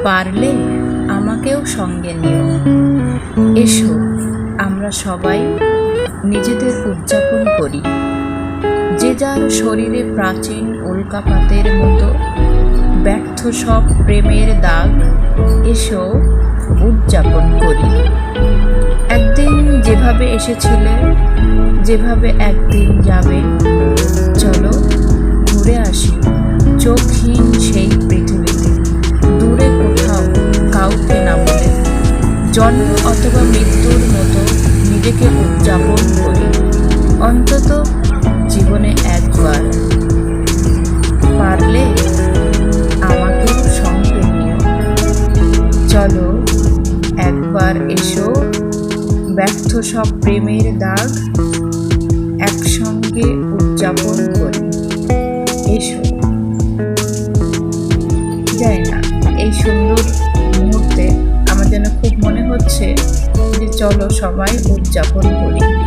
পারলে আমাকেও সঙ্গে নিও। এসো আমরা সবাই নিজেদের উদযাপন করি, যে যার শরীরে প্রাচীন উল্কাপাতের মতো ব্যর্থ সব প্রেমের দাগ। এসো উদযাপন করি। একদিন যেভাবে এসেছিলে, যেভাবে একদিন যাবে, চলো ঘুরে আসি চোখহীন সেই পৃথিবীতে, দূরে কোথাও কাউকে না বলে। জন্ম অথবা মৃত্যুর মতো নিজেকে উদযাপন করি, অন্তত জীবনে একবার। পারলে আমাকেও সঙ্গে নিও। চলো একবার এসো, ব্যর্থ সব প্রেমের দাগ একসঙ্গে উদযাপন করি। এসো। যাই না, এই সুন্দর মুহূর্তে আমার যেন খুব মনে হচ্ছে যে চলো সবাই উদযাপন করি।